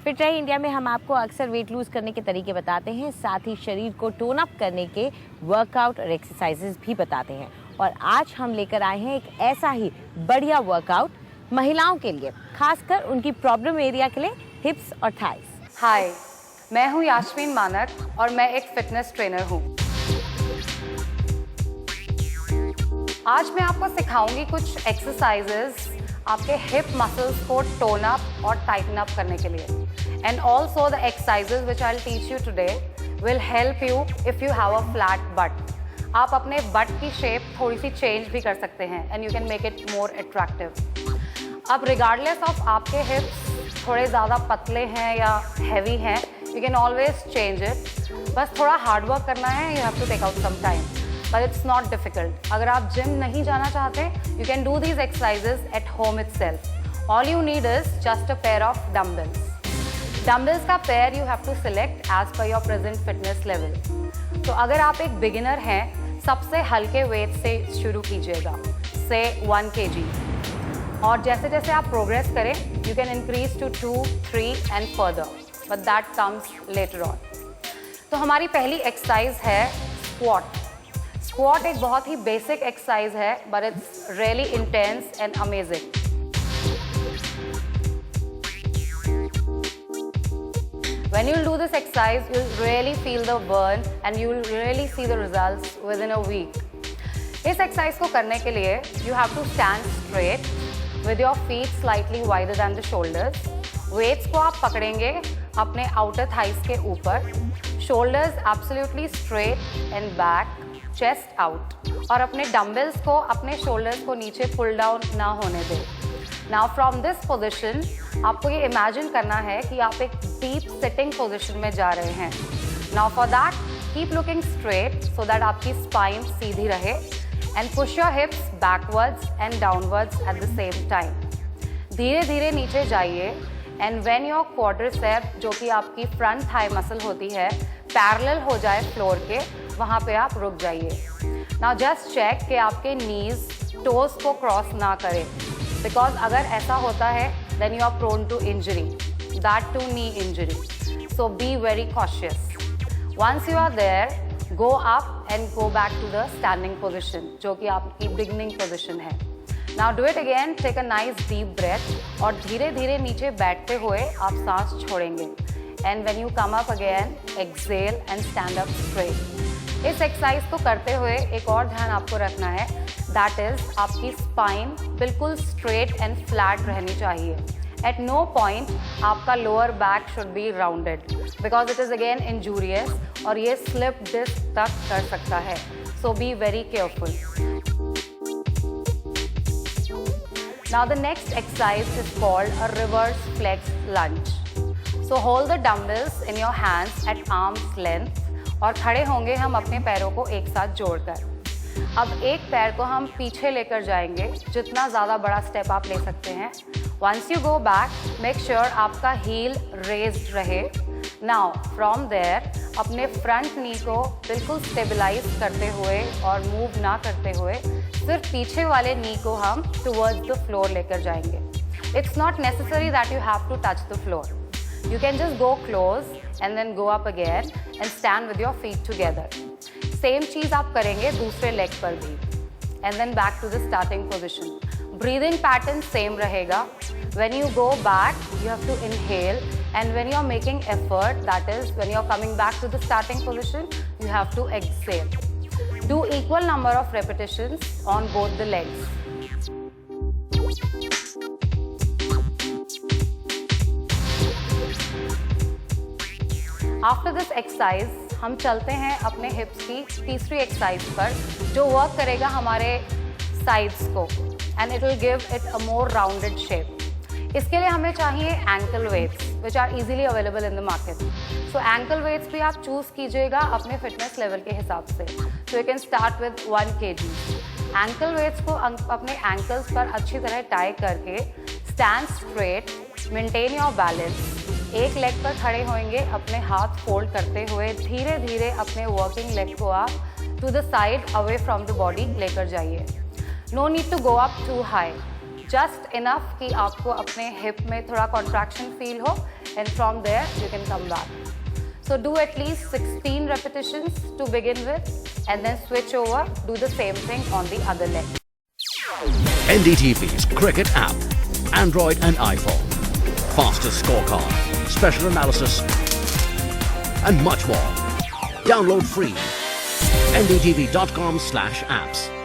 Fit रही India में हम आपको अक्सर वेट लूज करने के तरीके बताते हैं, साथ ही शरीर को टोन अप करने के वर्कआउट और एक्सरसाइजेज भी बताते हैं। और आज हम लेकर आए हैं एक ऐसा ही बढ़िया वर्कआउट महिलाओं के लिए, खासकर उनकी प्रॉब्लम एरिया के लिए, हिप्स और थाइस। हाय, मैं हूँ यास्मीन मानक और मैं एक फिटनेस ट्रेनर हूँ। आज मैं आपको सिखाऊंगी कुछ एक्सरसाइजेस आपके हिप मसल्स को टोन अप और टाइटन अप करने के लिए। And also the exercises which I will teach you today will help you if you have a flat but. आप अपने बट की शेप थोड़ी सी चेंज भी कर सकते हैं and you can make it more attractive. अब रिगार्डलेस ऑफ आपके हिप्स थोड़े ज़्यादा पतले हैं या हैवी हैं, you can always change it. बस थोड़ा हार्ड वर्क करना है, you have to take out some time, but it's not difficult. अगर आप जिम नहीं जाना चाहते, you can do these exercises at home itself. All you need is just a pair of dumbbells. Dumbbells का pair you have to select as per your present fitness level. तो अगर आप एक beginner हैं, सबसे हल्के weight से शुरू कीजिएगा, say 1 kg. और जैसे जैसे आप progress करें, you can increase to 2, 3 and further. But that comes later on. तो हमारी पहली exercise है squat. स्क्वाट एक बहुत ही बेसिक एक्सरसाइज है, but it's really intense and amazing. When you do this exercise, you'll really feel the burn and you'll really see the results within a week. इस exercise को करने के लिए you have to stand straight with your feet slightly wider than the shoulders. Weights को आप पकड़ेंगे अपने outer thighs के ऊपर, shoulders absolutely straight and back, chest out, और अपने डम्बल्स को अपने शोल्डर्स को नीचे पुल डाउन ना होने दें। नाउ फ्रॉम दिस पोजिशन आपको ये इमेजिन करना है कि आप एक डीप सिटिंग पोजिशन में जा रहे हैं। Now for that keep looking straight so that आपकी स्पाइन सीधी रहे and push your hips backwards and downwards at the same time. धीरे धीरे नीचे जाइए एंड व्हेन योर क्वाड्रिसेप्स, जो कि आपकी फ्रंट थाई मसल होती है, पैरेलल हो जाए फ्लोर के, वहाँ पे आप रुक जाइए। नाउ जस्ट चेक कि आपके नीज टोज को क्रॉस ना करें, बिकॉज अगर ऐसा होता है then you are prone to injury, that to knee injury, so be very cautious. Once you are there, go up and go back to the standing position, जो कि आपकी बिगनिंग पोजिशन है। Now do it again, take a nice deep breath और धीरे धीरे नीचे बैठते हुए आप सांस छोड़ेंगे। And when you come up again, exhale and stand up straight. इस एक्सरसाइज को करते हुए एक और ध्यान आपको रखना है, दैट इज आपकी स्पाइन बिल्कुल स्ट्रेट एंड फ्लैट रहनी चाहिए। एट नो पॉइंट आपका lower back should be rounded, because it is again injurious और ये स्लिप डिस्क तक कर सकता है, so be very careful. Now the next exercise is called a reverse flex lunge. So hold the dumbbells in your hands at arm's length और खड़े होंगे हम अपने पैरों को एक साथ जोड़कर। अब एक पैर को हम पीछे लेकर जाएंगे, जितना ज़्यादा बड़ा स्टेप आप ले सकते हैं। Once you go back, make sure आपका हील रेज्ड रहे। नाउ फ्रॉम देयर अपने फ्रंट नी को बिल्कुल स्टेबलाइज करते हुए और मूव ना करते हुए सिर्फ पीछे वाले नी को हम टुवर्ड्स द फ्लोर लेकर जाएंगे। It's not necessary that you have to touch the floor, you can just go close and then go up again and stand with your feet together. Same चीज़ आप करेंगे दूसरे लेग पर भी and then back to the starting position. Breathing pattern same रहेगा. When you go back, you have to inhale, and when you are making effort, that is when you are coming back to the starting position, you have to exhale. Do equal number of repetitions on both the legs. After this exercise हम चलते हैं अपने हिप्स की तीसरी exercise पर, जो work करेगा हमारे साइड्स को and it will give it a more rounded shape. इसके लिए हमें चाहिए ankle weights which are easily available in the market. So ankle weights भी आप चूज़ कीजिएगा अपने फिटनेस लेवल के हिसाब से। So you can start with 1 kg। Ankle weights को अपने एंकल्स पर अच्छी तरह टाई करके stand straight, maintain your balance. एक लेग पर खड़े होंगे, अपने हाथ फोल्ड करते हुए धीरे धीरे अपने वर्किंग लेग को आप to the side away from the body लेकर जाइए। No need to go up to high, just enough कि आपको अपने hip में थोड़ा contraction feel हो, and from there you can come back. So do at least 16 repetitions to begin with, and then switch over, do the same thing on the other leg. NDTV's Cricket app, Android and iPhone. Fastest scorecard, special analysis, and much more. Download free. ndtv.com/apps.